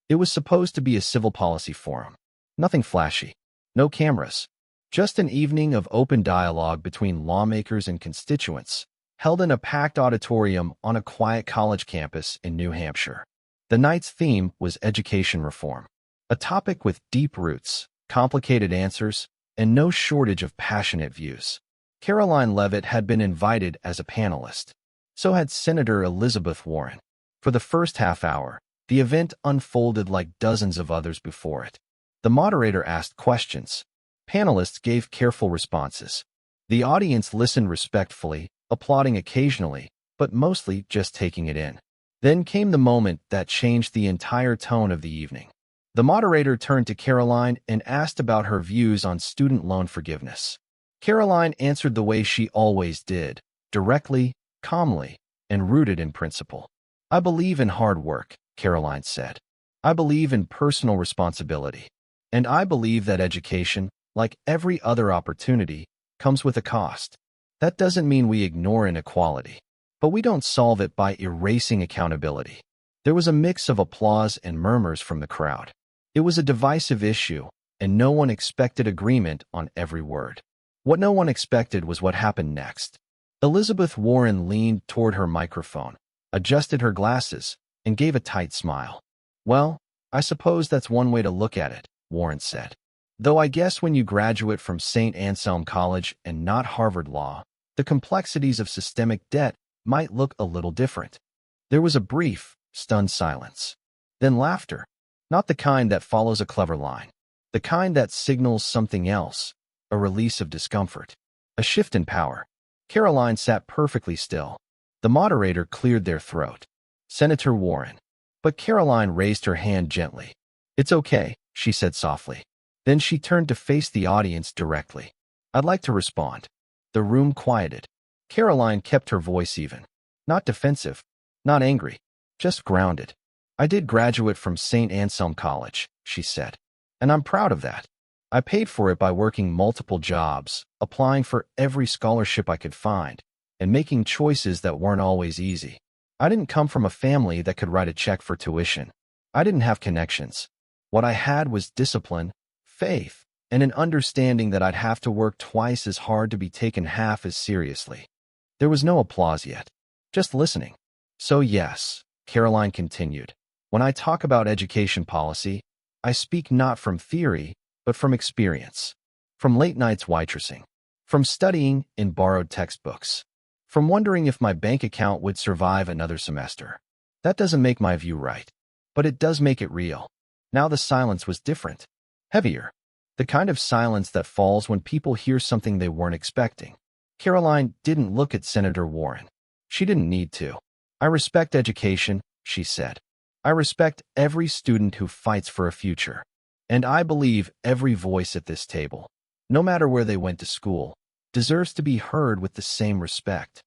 It was supposed to be a civil policy forum. Nothing flashy. No cameras. Just an evening of open dialogue between lawmakers and constituents, held in a packed auditorium on a quiet college campus in New Hampshire. The night's theme was education reform, a topic with deep roots, complicated answers, and no shortage of passionate views. Karoline Leavitt had been invited as a panelist. So had Senator Elizabeth Warren. For the first half hour, the event unfolded like dozens of others before it. The moderator asked questions. Panelists gave careful responses. The audience listened respectfully, applauding occasionally, but mostly just taking it in. Then came the moment that changed the entire tone of the evening. The moderator turned to Karoline and asked about her views on student loan forgiveness. Karoline answered the way she always did, directly, calmly, and rooted in principle. "I believe in hard work," Karoline said. "I believe in personal responsibility. And I believe that education, like every other opportunity, comes with a cost. That doesn't mean we ignore inequality, but we don't solve it by erasing accountability." There was a mix of applause and murmurs from the crowd. It was a divisive issue, and no one expected agreement on every word. What no one expected was what happened next. Elizabeth Warren leaned toward her microphone, adjusted her glasses, and gave a tight smile. "Well, I suppose that's one way to look at it," Warren said. "Though I guess when you graduate from St. Anselm College and not Harvard Law, the complexities of systemic debt might look a little different." There was a brief, stunned silence. Then laughter. Not the kind that follows a clever line. The kind that signals something else, a release of discomfort, a shift in power. Karoline sat perfectly still. The moderator cleared their throat. "Senator Warren." But Karoline raised her hand gently. "It's okay," she said softly. Then she turned to face the audience directly. "I'd like to respond." The room quieted. Karoline kept her voice even. Not defensive, not angry, just grounded. "I did graduate from St. Anselm College," she said. "And I'm proud of that. I paid for it by working multiple jobs, applying for every scholarship I could find, and making choices that weren't always easy. I didn't come from a family that could write a check for tuition. I didn't have connections. What I had was discipline, faith, and an understanding that I'd have to work twice as hard to be taken half as seriously." There was no applause yet, just listening. "So yes," Karoline continued, "when I talk about education policy, I speak not from theory, but from experience. From late nights waitressing. From studying in borrowed textbooks. From wondering if my bank account would survive another semester. That doesn't make my view right, but it does make it real." Now the silence was different. Heavier. The kind of silence that falls when people hear something they weren't expecting. Karoline didn't look at Senator Warren. She didn't need to. "I respect education," she said. "I respect every student who fights for a future. And I believe every voice at this table, no matter where they went to school, deserves to be heard with the same respect."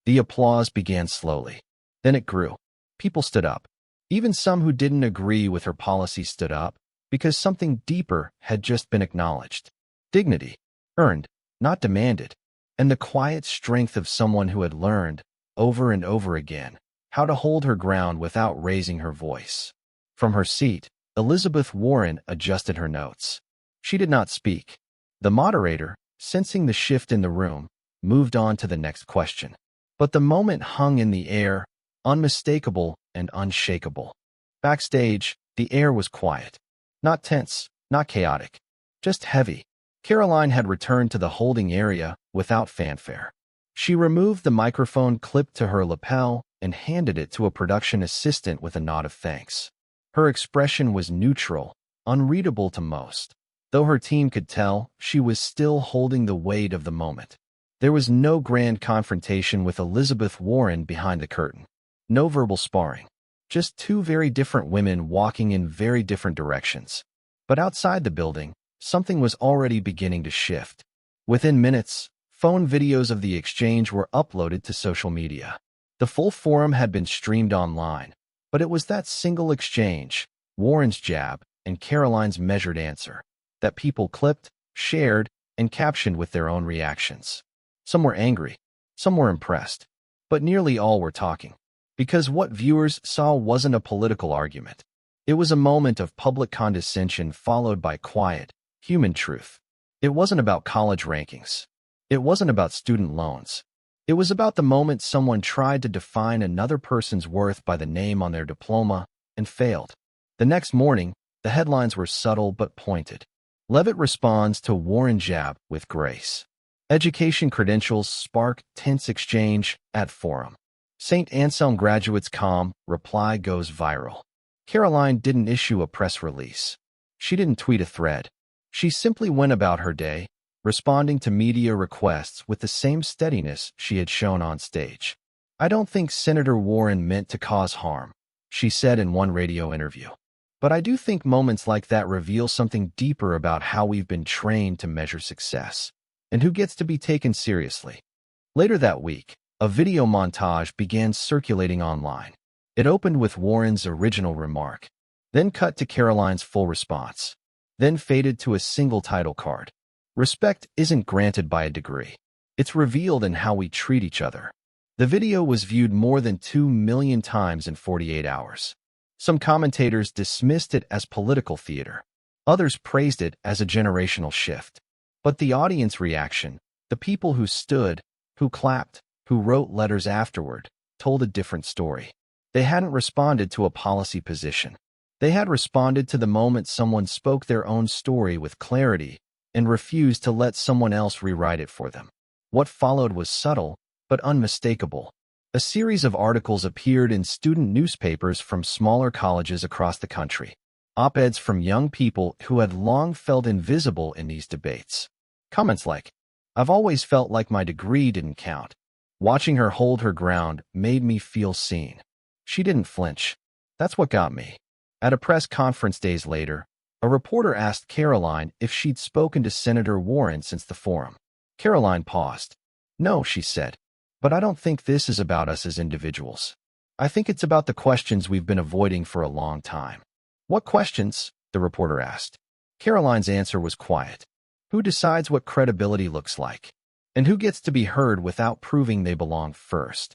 The applause began slowly. Then it grew. People stood up. Even some who didn't agree with her policy stood up, because something deeper had just been acknowledged. Dignity. Earned, not demanded. And the quiet strength of someone who had learned, over and over again, how to hold her ground without raising her voice. From her seat, Elizabeth Warren adjusted her notes. She did not speak. The moderator, sensing the shift in the room, moved on to the next question. But the moment hung in the air, unmistakable and unshakable. Backstage, the air was quiet. Not tense, not chaotic, just heavy. Karoline had returned to the holding area without fanfare. She removed the microphone clipped to her lapel and handed it to a production assistant with a nod of thanks. Her expression was neutral, unreadable to most. Though her team could tell, she was still holding the weight of the moment. There was no grand confrontation with Elizabeth Warren behind the curtain. No verbal sparring. Just two very different women walking in very different directions. But outside the building, something was already beginning to shift. Within minutes, phone videos of the exchange were uploaded to social media. The full forum had been streamed online, but it was that single exchange, Warren's jab and Karoline's measured answer, that people clipped, shared, and captioned with their own reactions. Some were angry, some were impressed, but nearly all were talking. Because what viewers saw wasn't a political argument. It was a moment of public condescension followed by quiet, human truth. It wasn't about college rankings. It wasn't about student loans. It was about the moment someone tried to define another person's worth by the name on their diploma and failed. The next morning, the headlines were subtle but pointed. Leavitt responds to Warren jab with grace. Education credentials spark tense exchange at forum. St. Anselm graduates calm, reply goes viral. Karoline didn't issue a press release. She didn't tweet a thread. She simply went about her day, responding to media requests with the same steadiness she had shown on stage. "I don't think Senator Warren meant to cause harm," she said in one radio interview. "But I do think moments like that reveal something deeper about how we've been trained to measure success, and who gets to be taken seriously." Later that week, a video montage began circulating online. It opened with Warren's original remark, then cut to Karoline's full response, then faded to a single title card. "Respect isn't granted by a degree. It's revealed in how we treat each other." The video was viewed more than 2 million times in 48 hours. Some commentators dismissed it as political theater. Others praised it as a generational shift. But the audience reaction, the people who stood, who clapped, who wrote letters afterward, told a different story. They hadn't responded to a policy position. They had responded to the moment someone spoke their own story with clarity and refused to let someone else rewrite it for them. What followed was subtle, but unmistakable. A series of articles appeared in student newspapers from smaller colleges across the country. Op-eds from young people who had long felt invisible in these debates. Comments like, "I've always felt like my degree didn't count. Watching her hold her ground made me feel seen. She didn't flinch. That's what got me." At a press conference days later, a reporter asked Karoline if she'd spoken to Senator Warren since the forum. Karoline paused. "No," she said, "but I don't think this is about us as individuals. I think it's about the questions we've been avoiding for a long time." "What questions?" the reporter asked. Karoline's answer was quiet. "Who decides what credibility looks like? And who gets to be heard without proving they belong first?"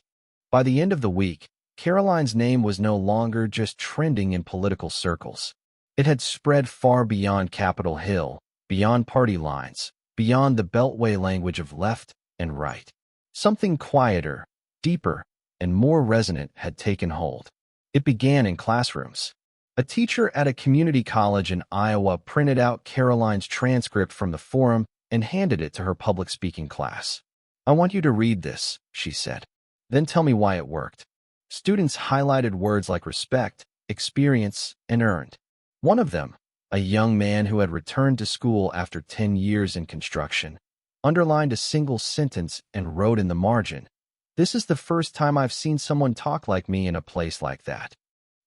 By the end of the week, Karoline's name was no longer just trending in political circles. It had spread far beyond Capitol Hill, beyond party lines, beyond the beltway language of left and right. Something quieter, deeper, and more resonant had taken hold. It began in classrooms. A teacher at a community college in Iowa printed out Karoline's transcript from the forum and handed it to her public speaking class. "I want you to read this," she said. "Then tell me why it worked." Students highlighted words like respect, experience, and earned. One of them, a young man who had returned to school after 10 years in construction, underlined a single sentence and wrote in the margin, "This is the first time I've seen someone talk like me in a place like that."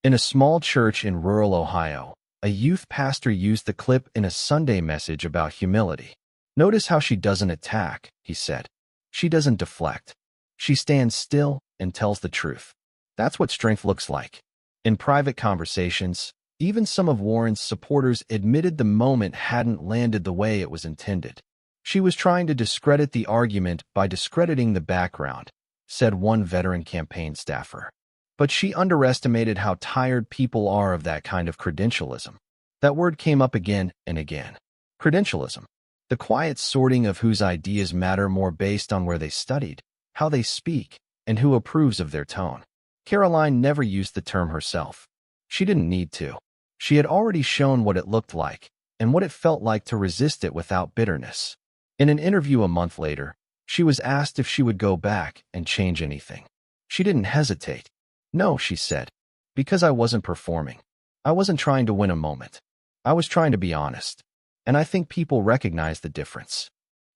In a small church in rural Ohio, a youth pastor used the clip in a Sunday message about humility. "Notice how she doesn't attack," he said. "She doesn't deflect. She stands still and tells the truth. That's what strength looks like." In private conversations, even some of Warren's supporters admitted the moment hadn't landed the way it was intended. "She was trying to discredit the argument by discrediting the background," said one veteran campaign staffer. "But she underestimated how tired people are of that kind of credentialism." That word came up again and again. Credentialism. The quiet sorting of whose ideas matter more based on where they studied, how they speak, and who approves of their tone. Karoline never used the term herself. She didn't need to. She had already shown what it looked like and what it felt like to resist it without bitterness. In an interview a month later, she was asked if she would go back and change anything. She didn't hesitate. "No," she said, "because I wasn't performing. I wasn't trying to win a moment. I was trying to be honest. And I think people recognize the difference."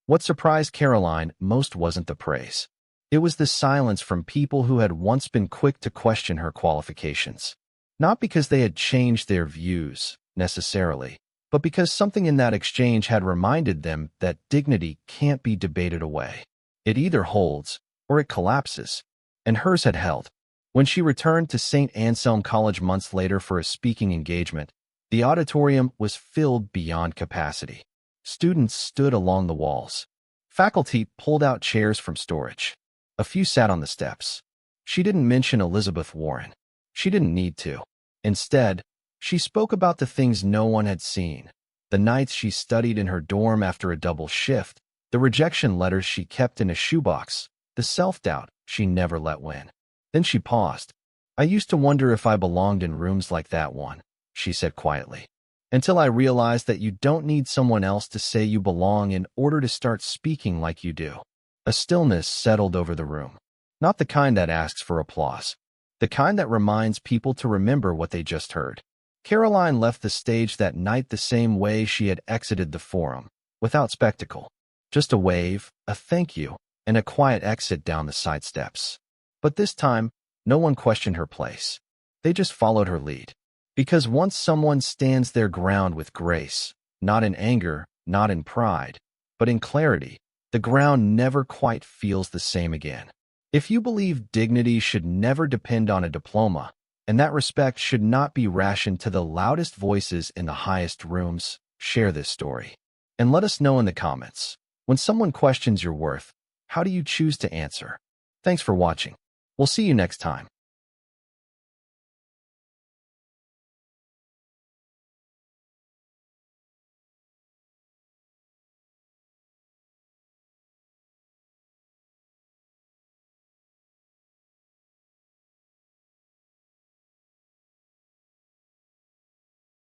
What surprised Karoline most wasn't the praise. It was the silence from people who had once been quick to question her qualifications. Not because they had changed their views, necessarily, but because something in that exchange had reminded them that dignity can't be debated away. It either holds, or it collapses. And hers had held. When she returned to St. Anselm College months later for a speaking engagement, the auditorium was filled beyond capacity. Students stood along the walls. Faculty pulled out chairs from storage. A few sat on the steps. She didn't mention Elizabeth Warren. She didn't need to. Instead, She spoke about the things no one had seen, the nights she studied in her dorm after a double shift, the rejection letters she kept in a shoebox, the self-doubt she never let win. Then she paused. I used to wonder if I belonged in rooms like that one, she said quietly, until I realized that you don't need someone else to say you belong in order to start speaking like you do. A stillness settled over the room, not the kind that asks for applause, the kind that reminds people to remember what they just heard. Karoline left the stage that night the same way she had exited the forum, without spectacle. Just a wave, a thank you, and a quiet exit down the side steps. But this time, no one questioned her place. They just followed her lead. Because once someone stands their ground with grace, not in anger, not in pride, but in clarity, the ground never quite feels the same again. If you believe dignity should never depend on a diploma, and that respect should not be rationed to the loudest voices in the highest rooms, share this story. And let us know in the comments. When someone questions your worth, how do you choose to answer? Thanks for watching. We'll see you next time.